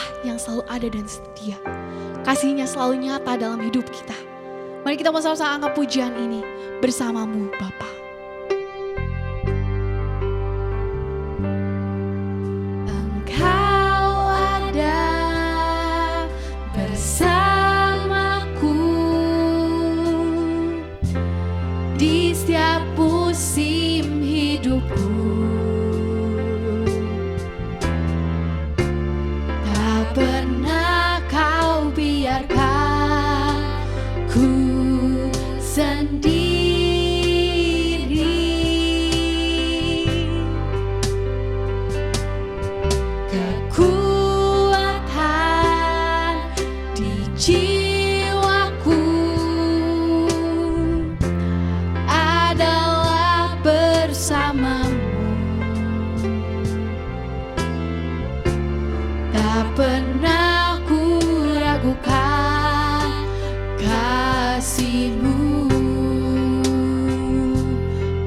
Allah yang selalu ada dan setia. Kasih-Nya selalu nyata dalam hidup kita. Mari kita mau sama-sama angkat pujian ini bersamamu Bapa. Engkau ada bersamaku di setiap musim hidupku. Tak pernah kau biarkan ku sendiri. Kekuatan di jiwaku adalah bersamamu. Tak pernah ku ragukan kasih-Mu.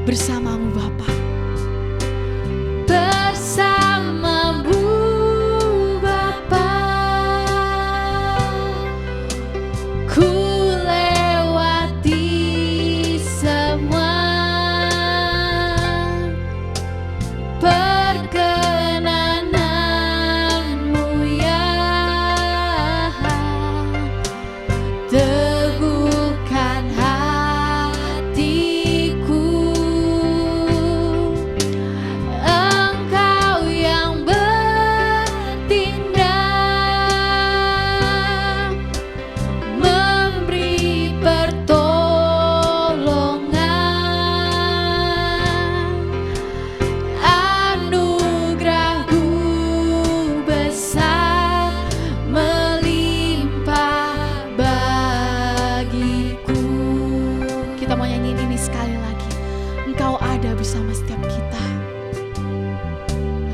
Bersamamu Bapa, bersamamu Bapa, ku lewati semua perkenanan-Mu ya, teguhkan hatiku. Engkau yang bertindak, memberi pertolongan. Anugerah-Mu besar melimpah bagiku. Kita mau nyanyiin ini sekali lagi. Engkau ada bersama setiap kita.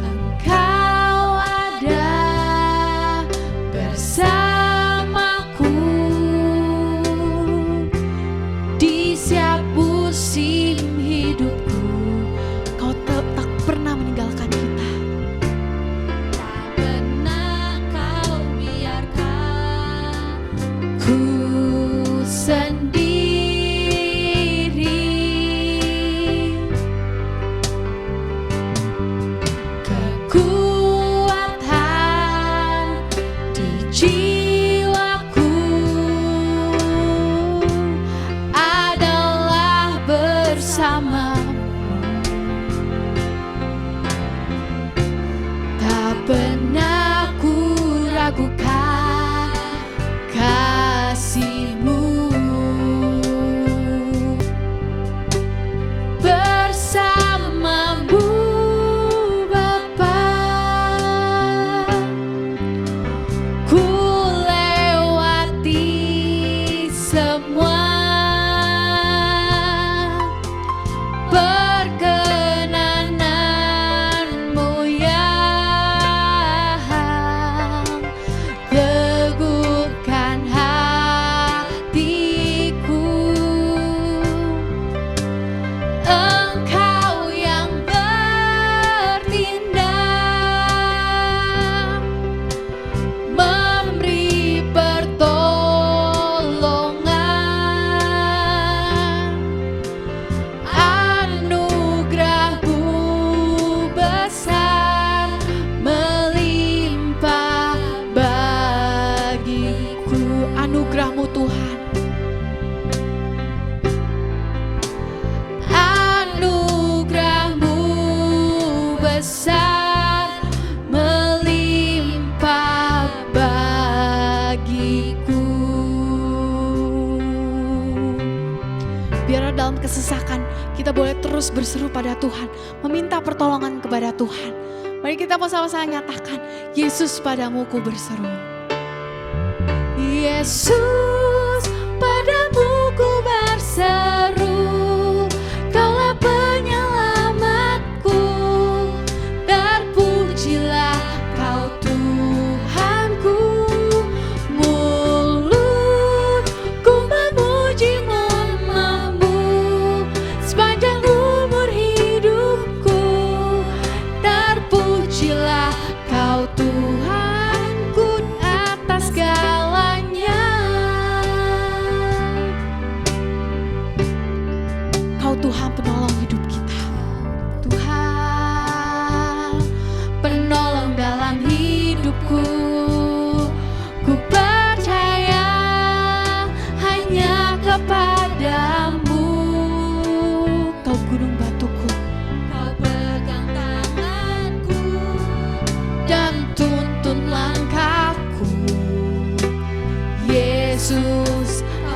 Engkau ada bersamaku di setiap musim hidupku. Kau tak pernah meninggalkan kita. Tak pernah kau biarkan ku sendiri. Kekuatan di jiwaku adalah bersamamu. Tak pernah ku ragukan kasih-Mu. Bersamamu Bapa, ku lewati semua perkenanan-Mu ya, teguhkan hatiku. Engkau yang bertindak, memberi pertolongan. Anugerah-Mu besar melimpah bagiku. Anugerah-Mu Tuhan, anugerah-Mu besar melimpah bagiku. Biar dalam kesesakan kita boleh terus berseru pada Tuhan, meminta pertolongan kepada Tuhan. Mari kita sama-sama nyatakan, Yesus padamu ku berseru. Yesus padamu ku berseru, Kaulah penyelamatku. Terpujilah Kau Tuhanku, mulutku memuji nama-Mu sepanjang umur hidupku. Terpujilah Kau Tuhanku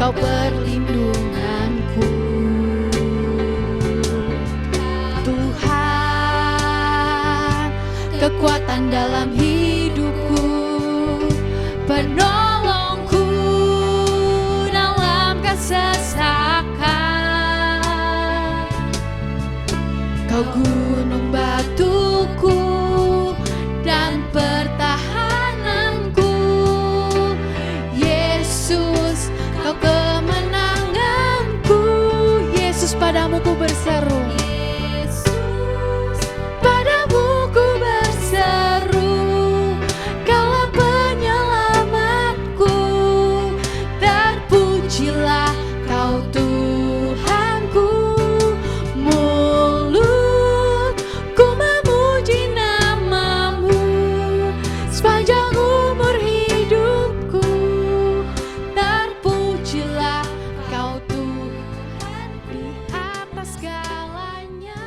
Kau perlindunganku. Tuhan, kekuatan dalam hidupku, penolongku dalam kesesakan. Kau gunung batuku dan pertahananku. Yesus, kau kemenanganku. Yesus, padamu ku berseru. Yesus, padamu ku berseru. Kaulah penyelamatku. Terpujilah kau Tuhanku. Mulutku memuji namamu sepanjang umur hidupku. Terpujilah kau Tuhan di atas segalanya.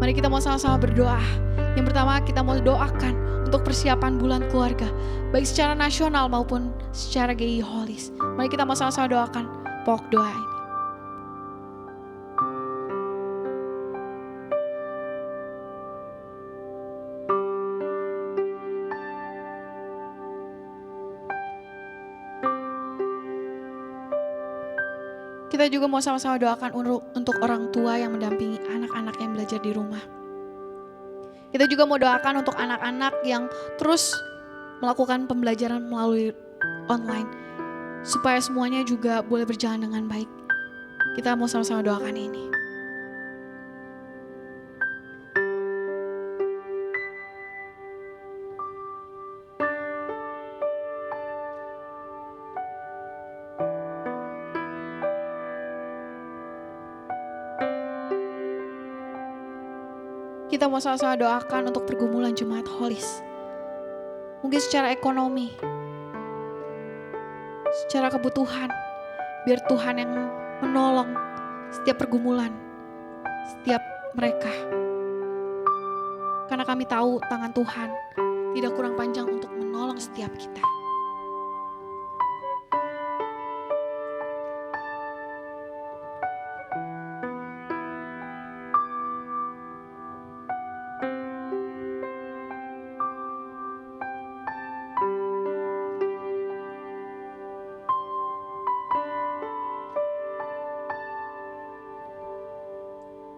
Mari kita mau sama-sama berdoa. Yang pertama kita mau doakan untuk persiapan bulan keluarga, baik secara nasional maupun secara GI Holis. Mari kita mau sama-sama doakan pokok doa ini. Kita juga mau sama-sama doakan untuk orang tua yang mendampingi anak-anak yang belajar di rumah. Kita juga mau doakan untuk anak-anak yang terus melakukan pembelajaran melalui online, supaya semuanya juga boleh berjalan dengan baik. Kita mau sama-sama doakan ini. Kita mau sama-sama doakan untuk pergumulan jemaat Holis. Mungkin secara ekonomi, secara kebutuhan, biar Tuhan yang menolong setiap pergumulan, setiap mereka. Karena kami tahu tangan Tuhan tidak kurang panjang untuk menolong setiap kita.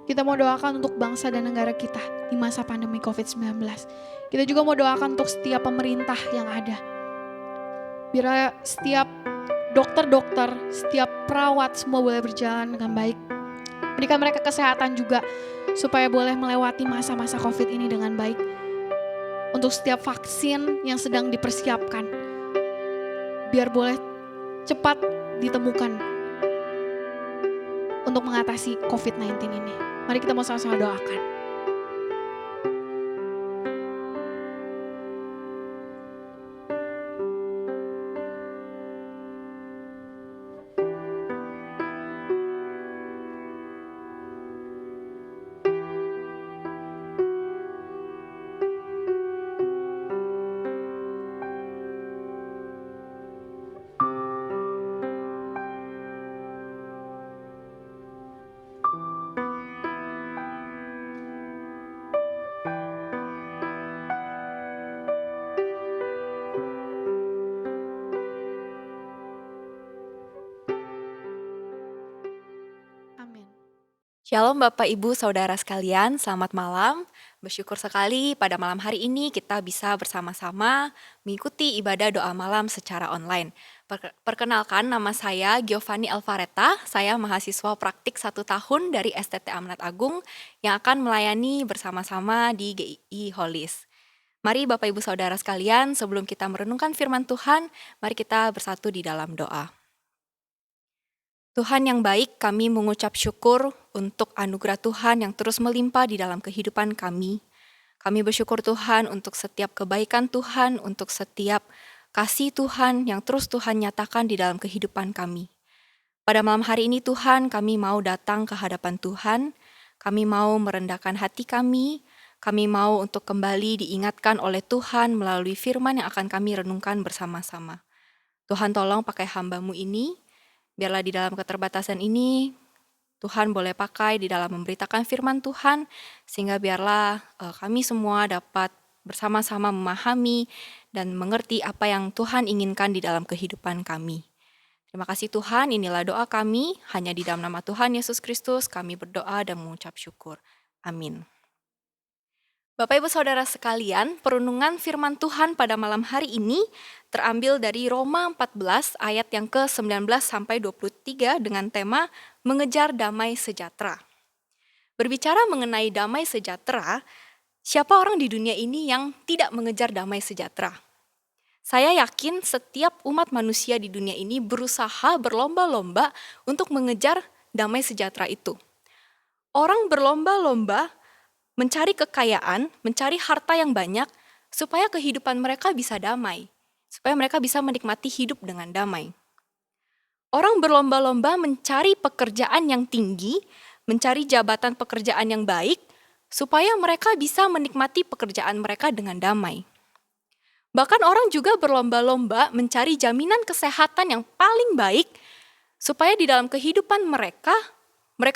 Kita mau doakan untuk bangsa dan negara kita di masa pandemi COVID-19. Kita juga mau doakan untuk setiap pemerintah yang ada. Biar setiap dokter-dokter, setiap perawat semua boleh berjalan dengan baik. Berikan mereka kesehatan juga supaya boleh melewati masa-masa COVID ini dengan baik. Untuk setiap vaksin yang sedang dipersiapkan, biar boleh cepat ditemukan untuk mengatasi COVID-19 ini. Mari kita mau sama-sama doakan. Shalom Bapak Ibu Saudara sekalian, selamat malam. Bersyukur sekali pada malam hari ini kita bisa bersama-sama mengikuti ibadah doa malam secara online. Perkenalkan, nama saya Giovanni Alvareta, saya mahasiswa praktik 1 tahun dari STT Amanat Agung yang akan melayani bersama-sama di GI Holis. Mari Bapak Ibu Saudara sekalian, sebelum kita merenungkan firman Tuhan, mari kita bersatu di dalam doa. Tuhan yang baik, kami mengucap syukur untuk anugerah Tuhan yang terus melimpah di dalam kehidupan kami. Kami bersyukur Tuhan untuk setiap kebaikan Tuhan, untuk setiap kasih Tuhan yang terus Tuhan nyatakan di dalam kehidupan kami. Pada malam hari ini Tuhan, kami mau datang ke hadapan Tuhan, kami mau merendahkan hati kami mau untuk kembali diingatkan oleh Tuhan melalui firman yang akan kami renungkan bersama-sama. Tuhan tolong pakai hamba-Mu ini, biarlah di dalam keterbatasan ini Tuhan boleh pakai di dalam memberitakan firman Tuhan, sehingga biarlah kami semua dapat bersama-sama memahami dan mengerti apa yang Tuhan inginkan di dalam kehidupan kami. Terima kasih Tuhan, inilah doa kami, hanya di dalam nama Tuhan Yesus Kristus kami berdoa dan mengucap syukur. Amin. Bapak Ibu Saudara sekalian, perunungan firman Tuhan pada malam hari ini terambil dari Roma 14 ayat yang ke-19 sampai 23 dengan tema mengejar damai sejahtera. Berbicara mengenai damai sejahtera, siapa orang di dunia ini yang tidak mengejar damai sejahtera? Saya yakin setiap umat manusia di dunia ini berusaha berlomba-lomba untuk mengejar damai sejahtera itu. Orang berlomba-lomba mencari kekayaan, mencari harta yang banyak, supaya kehidupan mereka bisa damai, supaya mereka bisa menikmati hidup dengan damai. Orang berlomba-lomba mencari pekerjaan yang tinggi, mencari jabatan pekerjaan yang baik, supaya mereka bisa menikmati pekerjaan mereka dengan damai. Bahkan orang juga berlomba-lomba mencari jaminan kesehatan yang paling baik, supaya di dalam kehidupan mereka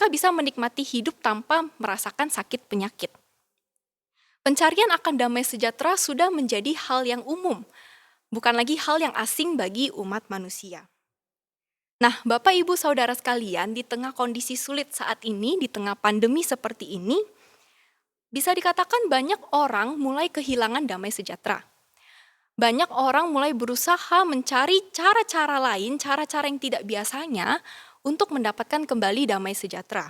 bisa menikmati hidup tanpa merasakan sakit penyakit. Pencarian akan damai sejahtera sudah menjadi hal yang umum, bukan lagi hal yang asing bagi umat manusia. Nah, Bapak Ibu Saudara sekalian, di tengah kondisi sulit saat ini, di tengah pandemi seperti ini, bisa dikatakan banyak orang mulai kehilangan damai sejahtera. Banyak orang mulai berusaha mencari cara-cara lain, cara-cara yang tidak biasanya, untuk mendapatkan kembali damai sejahtera.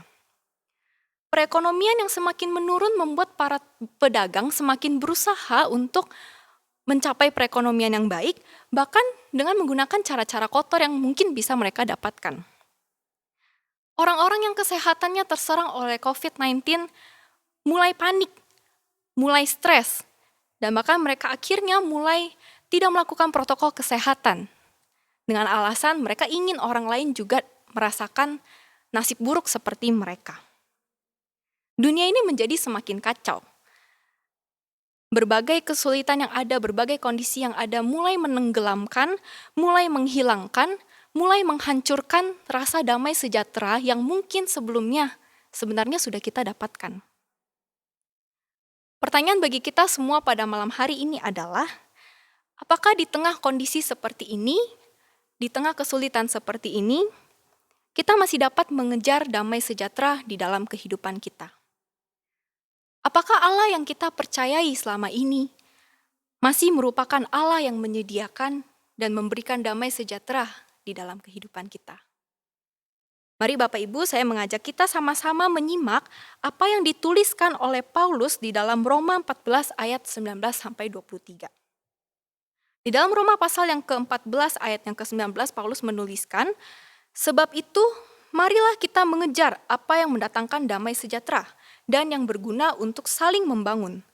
Perekonomian yang semakin menurun membuat para pedagang semakin berusaha untuk mencapai perekonomian yang baik, bahkan dengan menggunakan cara-cara kotor yang mungkin bisa mereka dapatkan. Orang-orang yang kesehatannya terserang oleh COVID-19 mulai panik, mulai stres, dan bahkan mereka akhirnya mulai tidak melakukan protokol kesehatan dengan alasan mereka ingin orang lain juga merasakan nasib buruk seperti mereka. Dunia ini menjadi semakin kacau. Berbagai kesulitan yang ada, berbagai kondisi yang ada mulai menenggelamkan, mulai menghilangkan, mulai menghancurkan rasa damai sejahtera yang mungkin sebelumnya sebenarnya sudah kita dapatkan. Pertanyaan bagi kita semua pada malam hari ini adalah, apakah di tengah kondisi seperti ini, di tengah kesulitan seperti ini, kita masih dapat mengejar damai sejahtera di dalam kehidupan kita? Apakah Allah yang kita percayai selama ini masih merupakan Allah yang menyediakan dan memberikan damai sejahtera di dalam kehidupan kita? Mari Bapak Ibu, saya mengajak kita sama-sama menyimak apa yang dituliskan oleh Paulus di dalam Roma 14 ayat 19-23. Di dalam Roma pasal yang ke-14 ayat yang ke-19, Paulus menuliskan, sebab itu marilah kita mengejar apa yang mendatangkan damai sejahtera dan yang berguna untuk saling membangun.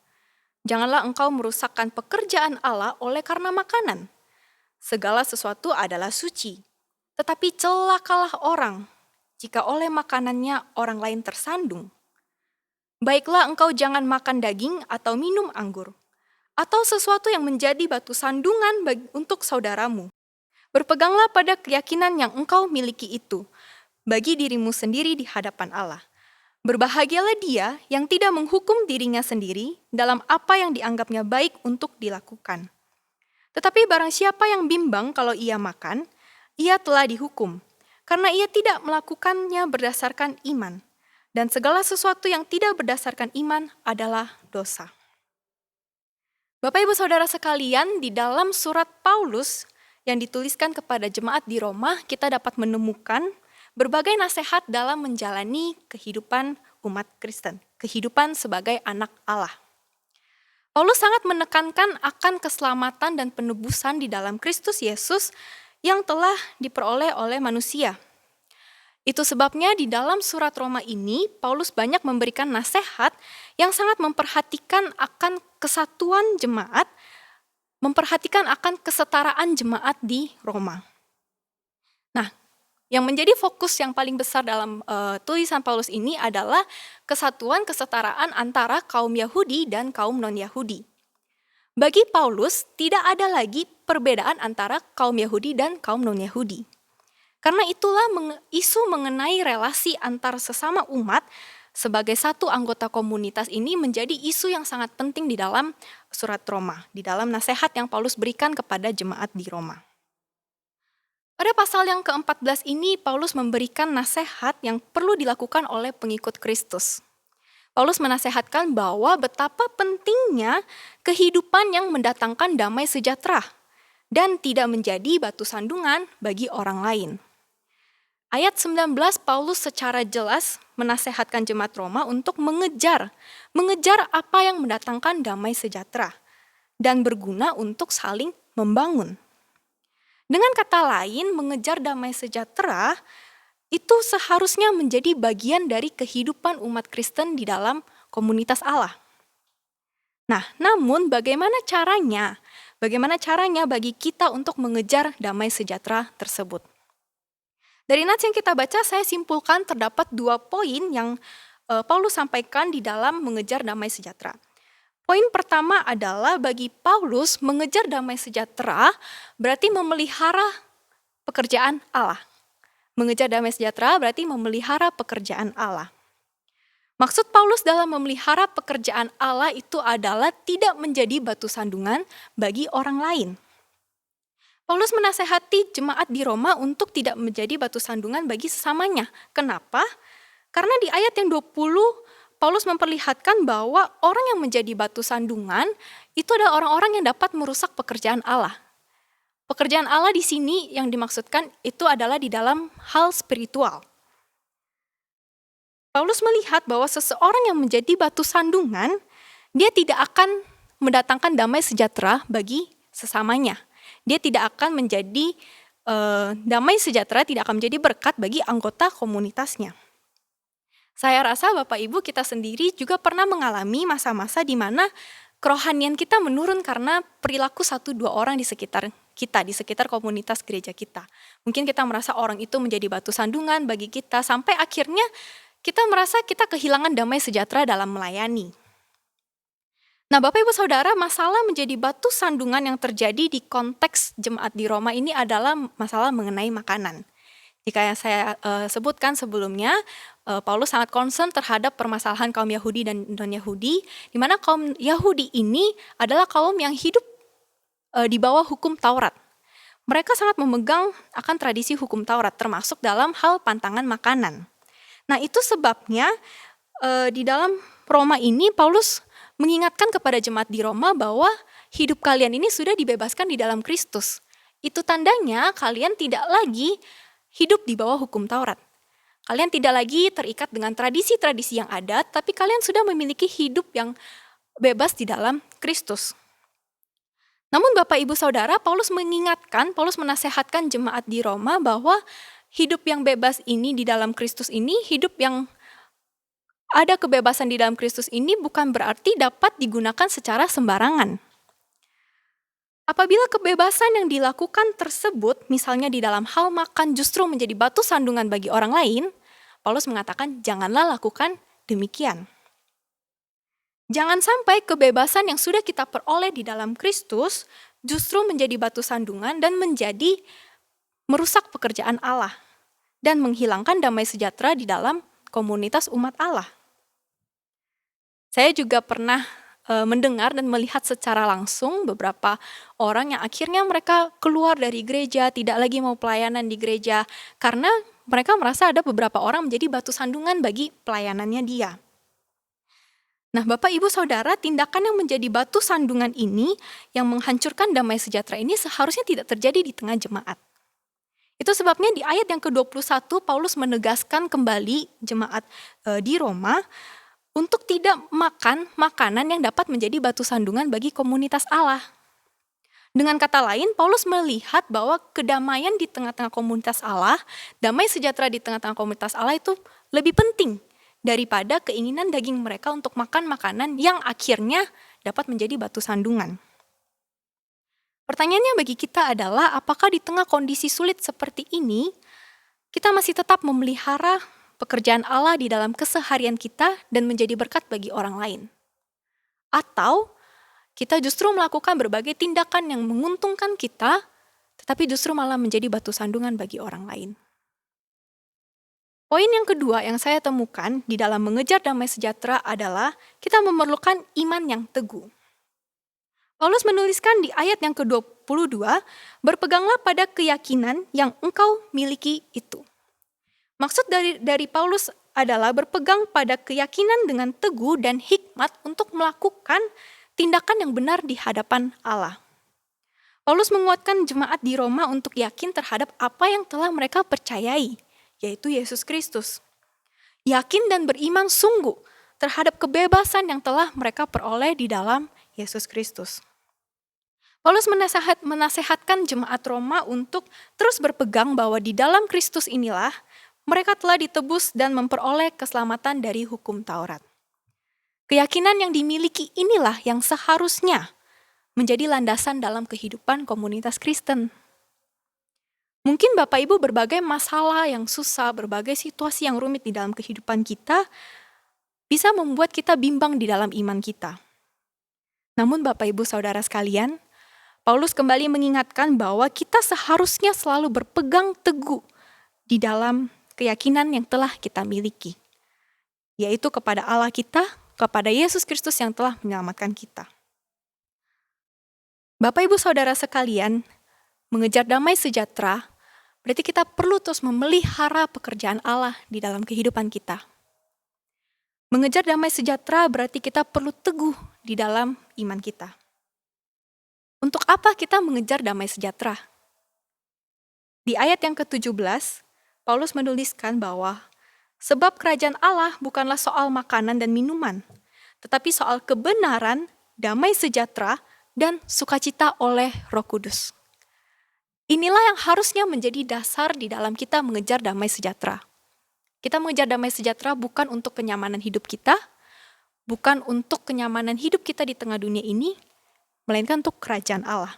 Janganlah engkau merusakkan pekerjaan Allah oleh karena makanan. Segala sesuatu adalah suci, tetapi celakalah orang jika oleh makanannya orang lain tersandung. Baiklah engkau jangan makan daging atau minum anggur, atau sesuatu yang menjadi batu sandungan untuk saudaramu. Berpeganglah pada keyakinan yang engkau miliki itu, bagi dirimu sendiri di hadapan Allah. Berbahagialah dia yang tidak menghukum dirinya sendiri dalam apa yang dianggapnya baik untuk dilakukan. Tetapi barang siapa yang bimbang kalau ia makan, ia telah dihukum, karena ia tidak melakukannya berdasarkan iman. Dan segala sesuatu yang tidak berdasarkan iman adalah dosa. Bapak Ibu Saudara sekalian, di dalam surat Paulus yang dituliskan kepada jemaat di Roma, kita dapat menemukan berbagai nasihat dalam menjalani kehidupan umat Kristen, kehidupan sebagai anak Allah. Paulus sangat menekankan akan keselamatan dan penebusan di dalam Kristus Yesus yang telah diperoleh oleh manusia. Itu sebabnya di dalam surat Roma ini, Paulus banyak memberikan nasihat yang sangat memperhatikan akan kesatuan jemaat, memperhatikan akan kesetaraan jemaat di Roma. Nah, yang menjadi fokus yang paling besar dalam tulisan Paulus ini adalah kesatuan kesetaraan antara kaum Yahudi dan kaum non-Yahudi. Bagi Paulus, tidak ada lagi perbedaan antara kaum Yahudi dan kaum non-Yahudi. Karena itulah isu mengenai relasi antar sesama umat sebagai satu anggota komunitas ini menjadi isu yang sangat penting di dalam surat Roma, di dalam nasihat yang Paulus berikan kepada jemaat di Roma. Pada pasal yang ke-14 ini, Paulus memberikan nasihat yang perlu dilakukan oleh pengikut Kristus. Paulus menasehatkan bahwa betapa pentingnya kehidupan yang mendatangkan damai sejahtera dan tidak menjadi batu sandungan bagi orang lain. Ayat 19 Paulus secara jelas menasehatkan jemaat Roma untuk mengejar apa yang mendatangkan damai sejahtera dan berguna untuk saling membangun. Dengan kata lain, mengejar damai sejahtera itu seharusnya menjadi bagian dari kehidupan umat Kristen di dalam komunitas Allah. Nah, namun bagaimana caranya? Bagaimana caranya bagi kita untuk mengejar damai sejahtera tersebut? Dari nats yang kita baca, saya simpulkan terdapat 2 poin yang Paulus sampaikan di dalam mengejar damai sejahtera. Poin pertama adalah bagi Paulus mengejar damai sejahtera berarti memelihara pekerjaan Allah. Mengejar damai sejahtera berarti memelihara pekerjaan Allah. Maksud Paulus dalam memelihara pekerjaan Allah itu adalah tidak menjadi batu sandungan bagi orang lain. Paulus menasehati jemaat di Roma untuk tidak menjadi batu sandungan bagi sesamanya. Kenapa? Karena di ayat yang 20, Paulus memperlihatkan bahwa orang yang menjadi batu sandungan itu adalah orang-orang yang dapat merusak pekerjaan Allah. Pekerjaan Allah di sini yang dimaksudkan itu adalah di dalam hal spiritual. Paulus melihat bahwa seseorang yang menjadi batu sandungan, dia tidak akan mendatangkan damai sejahtera bagi sesamanya. Dia tidak akan menjadi damai sejahtera, tidak akan menjadi berkat bagi anggota komunitasnya. Saya rasa Bapak Ibu kita sendiri juga pernah mengalami masa-masa di mana kerohanian kita menurun karena perilaku 1-2 orang di sekitar kita, di sekitar komunitas gereja kita. Mungkin kita merasa orang itu menjadi batu sandungan bagi kita, sampai akhirnya kita merasa kita kehilangan damai sejahtera dalam melayani. Nah, Bapak Ibu Saudara, masalah menjadi batu sandungan yang terjadi di konteks jemaat di Roma ini adalah masalah mengenai makanan. Jika yang saya sebutkan sebelumnya, Paulus sangat concern terhadap permasalahan kaum Yahudi dan non-Yahudi, di mana kaum Yahudi ini adalah kaum yang hidup di bawah hukum Taurat. Mereka sangat memegang akan tradisi hukum Taurat, termasuk dalam hal pantangan makanan. Nah, itu sebabnya di dalam Roma ini Paulus mengingatkan kepada jemaat di Roma bahwa hidup kalian ini sudah dibebaskan di dalam Kristus. Itu tandanya kalian tidak lagi hidup di bawah hukum Taurat. Kalian tidak lagi terikat dengan tradisi-tradisi yang ada, tapi kalian sudah memiliki hidup yang bebas di dalam Kristus. Namun Bapak Ibu Saudara, Paulus menasehatkan jemaat di Roma bahwa hidup yang bebas ini di dalam Kristus ini, hidup yang ada kebebasan di dalam Kristus ini bukan berarti dapat digunakan secara sembarangan. Apabila kebebasan yang dilakukan tersebut, misalnya di dalam hal makan justru menjadi batu sandungan bagi orang lain, Paulus mengatakan janganlah lakukan demikian. Jangan sampai kebebasan yang sudah kita peroleh di dalam Kristus justru menjadi batu sandungan dan menjadi merusak pekerjaan Allah dan menghilangkan damai sejahtera di dalam komunitas umat Allah. Saya juga pernah mendengar dan melihat secara langsung beberapa orang yang akhirnya mereka keluar dari gereja, tidak lagi mau pelayanan di gereja, karena mereka merasa ada beberapa orang menjadi batu sandungan bagi pelayanannya dia. Nah, Bapak Ibu Saudara, tindakan yang menjadi batu sandungan ini, yang menghancurkan damai sejahtera ini seharusnya tidak terjadi di tengah jemaat. Itu sebabnya di ayat yang ke-21, Paulus menegaskan kembali jemaat di Roma, untuk tidak makan makanan yang dapat menjadi batu sandungan bagi komunitas Allah. Dengan kata lain, Paulus melihat bahwa kedamaian di tengah-tengah komunitas Allah, damai sejahtera di tengah-tengah komunitas Allah itu lebih penting daripada keinginan daging mereka untuk makan makanan yang akhirnya dapat menjadi batu sandungan. Pertanyaannya bagi kita adalah, apakah di tengah kondisi sulit seperti ini, kita masih tetap memelihara pekerjaan Allah di dalam keseharian kita dan menjadi berkat bagi orang lain? Atau Kita justru melakukan berbagai tindakan yang menguntungkan kita, tetapi justru malah menjadi batu sandungan bagi orang lain. Poin yang kedua yang saya temukan di dalam mengejar damai sejahtera adalah kita memerlukan iman yang teguh. Paulus menuliskan di ayat yang ke-22, berpeganglah pada keyakinan yang engkau miliki itu. Maksud dari Paulus adalah berpegang pada keyakinan dengan teguh dan hikmat untuk melakukan tindakan yang benar di hadapan Allah. Paulus menguatkan jemaat di Roma untuk yakin terhadap apa yang telah mereka percayai, yaitu Yesus Kristus. Yakin dan beriman sungguh terhadap kebebasan yang telah mereka peroleh di dalam Yesus Kristus. Paulus menasehatkan jemaat Roma untuk terus berpegang bahwa di dalam Kristus inilah mereka telah ditebus dan memperoleh keselamatan dari hukum Taurat. Keyakinan yang dimiliki inilah yang seharusnya menjadi landasan dalam kehidupan komunitas Kristen. Mungkin Bapak Ibu berbagai masalah yang susah, berbagai situasi yang rumit di dalam kehidupan kita bisa membuat kita bimbang di dalam iman kita. Namun Bapak Ibu Saudara sekalian, Paulus kembali mengingatkan bahwa kita seharusnya selalu berpegang teguh di dalam keyakinan yang telah kita miliki, yaitu kepada Allah kita, kepada Yesus Kristus yang telah menyelamatkan kita. Bapak Ibu Saudara sekalian, mengejar damai sejahtera berarti kita perlu terus memelihara pekerjaan Allah di dalam kehidupan kita. Mengejar damai sejahtera berarti kita perlu teguh di dalam iman kita. Untuk apa kita mengejar damai sejahtera? Di ayat yang ke-17, Paulus menuliskan bahwa sebab kerajaan Allah bukanlah soal makanan dan minuman, tetapi soal kebenaran, damai sejahtera, dan sukacita oleh Roh Kudus. Inilah yang harusnya menjadi dasar di dalam kita mengejar damai sejahtera. Kita mengejar damai sejahtera bukan untuk kenyamanan hidup kita, bukan untuk kenyamanan hidup kita di tengah dunia ini, melainkan untuk kerajaan Allah.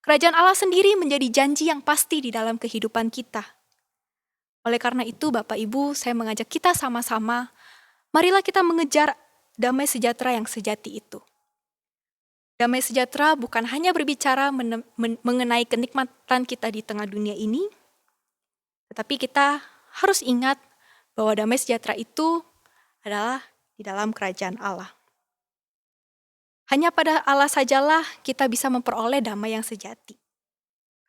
Kerajaan Allah sendiri menjadi janji yang pasti di dalam kehidupan kita. Oleh karena itu, Bapak Ibu, saya mengajak kita sama-sama, marilah kita mengejar damai sejahtera yang sejati itu. Damai sejahtera bukan hanya berbicara mengenai kenikmatan kita di tengah dunia ini, tetapi kita harus ingat bahwa damai sejahtera itu adalah di dalam kerajaan Allah. Hanya pada Allah sajalah kita bisa memperoleh damai yang sejati.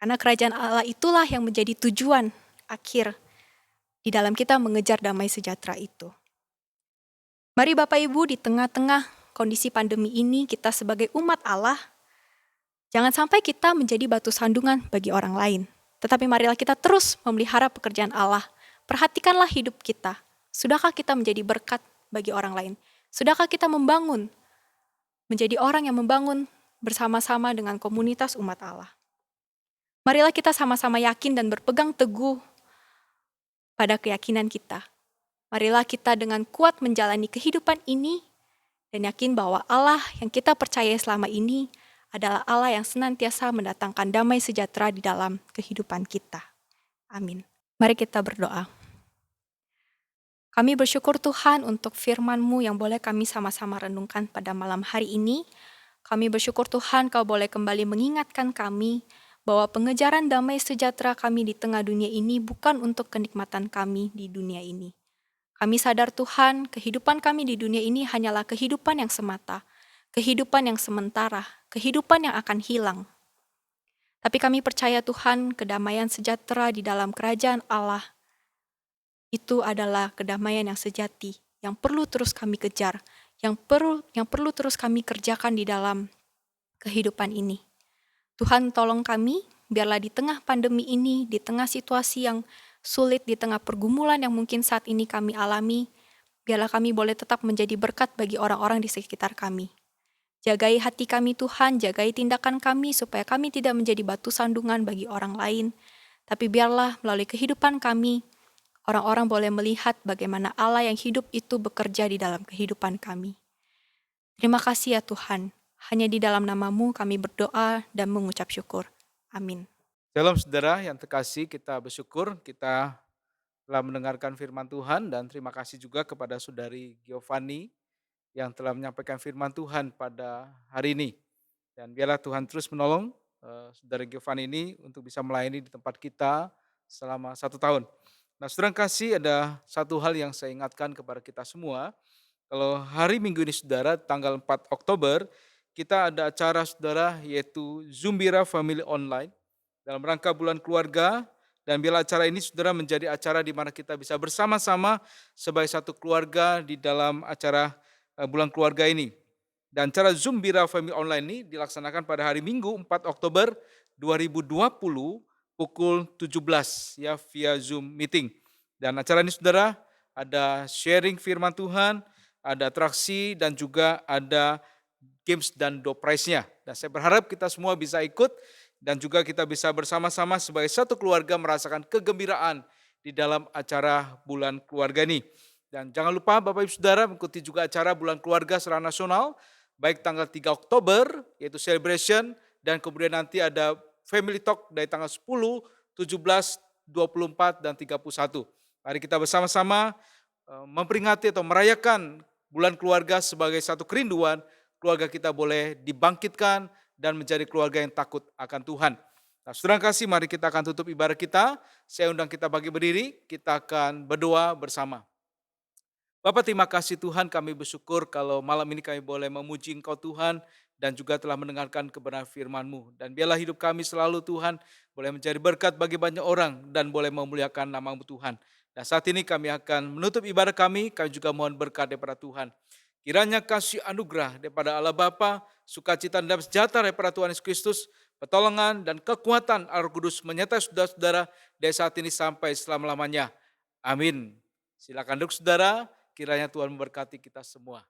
Karena kerajaan Allah itulah yang menjadi tujuan akhir di dalam kita mengejar damai sejahtera itu. Mari Bapak Ibu, di tengah-tengah kondisi pandemi ini kita sebagai umat Allah, jangan sampai kita menjadi batu sandungan bagi orang lain. Tetapi marilah kita terus memelihara pekerjaan Allah. Perhatikanlah hidup kita. Sudahkah kita menjadi berkat bagi orang lain? Sudahkah kita menjadi orang yang membangun bersama-sama dengan komunitas umat Allah? Marilah kita sama-sama yakin dan berpegang teguh pada keyakinan kita. Marilah kita dengan kuat menjalani kehidupan ini dan yakin bahwa Allah yang kita percaya selama ini adalah Allah yang senantiasa mendatangkan damai sejahtera di dalam kehidupan kita. Amin. Mari kita berdoa. Kami bersyukur Tuhan untuk firman-Mu yang boleh kami sama-sama renungkan pada malam hari ini. Kami bersyukur Tuhan Kau boleh kembali mengingatkan kami bahwa pengejaran damai sejahtera kami di tengah dunia ini bukan untuk kenikmatan kami di dunia ini. Kami sadar Tuhan, kehidupan kami di dunia ini hanyalah kehidupan yang semata, kehidupan yang sementara, kehidupan yang akan hilang. Tapi kami percaya Tuhan, kedamaian sejahtera di dalam kerajaan Allah itu adalah kedamaian yang sejati, yang perlu terus kami kejar, yang perlu terus kami kerjakan di dalam kehidupan ini. Tuhan tolong kami, biarlah di tengah pandemi ini, di tengah situasi yang sulit, di tengah pergumulan yang mungkin saat ini kami alami, biarlah kami boleh tetap menjadi berkat bagi orang-orang di sekitar kami. Jagai hati kami Tuhan, jagai tindakan kami supaya kami tidak menjadi batu sandungan bagi orang lain, tapi biarlah melalui kehidupan kami, orang-orang boleh melihat bagaimana Allah yang hidup itu bekerja di dalam kehidupan kami. Terima kasih ya Tuhan, hanya di dalam nama-Mu kami berdoa dan mengucap syukur. Amin. Shalom saudara yang terkasih, kita bersyukur kita telah mendengarkan firman Tuhan dan terima kasih juga kepada saudari Giovanni yang telah menyampaikan firman Tuhan pada hari ini. Dan biarlah Tuhan terus menolong Saudara Giovanni ini untuk bisa melayani di tempat kita selama 1 tahun. Nah, saudara kasih, ada satu hal yang saya ingatkan kepada kita semua. Kalau hari Minggu ini saudara, tanggal 4 Oktober, kita ada acara saudara yaitu Zumbira Family Online dalam rangka bulan keluarga. Dan bila acara ini saudara menjadi acara di mana kita bisa bersama-sama sebagai satu keluarga di dalam acara bulan keluarga ini. Dan cara Zoom Bira Family Online ini dilaksanakan pada hari Minggu 4 Oktober 2020 pukul 17 ya, via Zoom meeting. Dan acara ini saudara ada sharing firman Tuhan, ada atraksi dan juga ada games dan door prize-nya. Dan saya berharap kita semua bisa ikut dan juga kita bisa bersama-sama sebagai satu keluarga merasakan kegembiraan di dalam acara bulan keluarga ini. Dan jangan lupa Bapak Ibu Saudara mengikuti juga acara bulan keluarga secara nasional, baik tanggal 3 Oktober yaitu celebration, dan kemudian nanti ada family talk dari tanggal 10, 17, 24, dan 31. Mari kita bersama-sama memperingati atau merayakan bulan keluarga sebagai satu kerinduan, keluarga kita boleh dibangkitkan dan menjadi keluarga yang takut akan Tuhan. Nah, saudara kasih, mari kita akan tutup ibadah kita. Saya undang kita bagi berdiri, kita akan berdoa bersama. Bapak, terima kasih Tuhan, kami bersyukur kalau malam ini kami boleh memuji Engkau Tuhan dan juga telah mendengarkan kebenaran firman-Mu. Dan biarlah hidup kami selalu Tuhan boleh menjadi berkat bagi banyak orang dan boleh memuliakan nama-Mu Tuhan. Dan saat ini kami akan menutup ibadah kami juga mohon berkat daripada Tuhan. Kiranya kasih anugerah daripada Allah Bapa, sukacita dan sejahtera daripada Tuhan Yesus Kristus, pertolongan dan kekuatan Allah Kudus menyertai saudara-saudara dari saat ini sampai selama-lamanya. Amin. Silakan duduk saudara, kiranya Tuhan memberkati kita semua.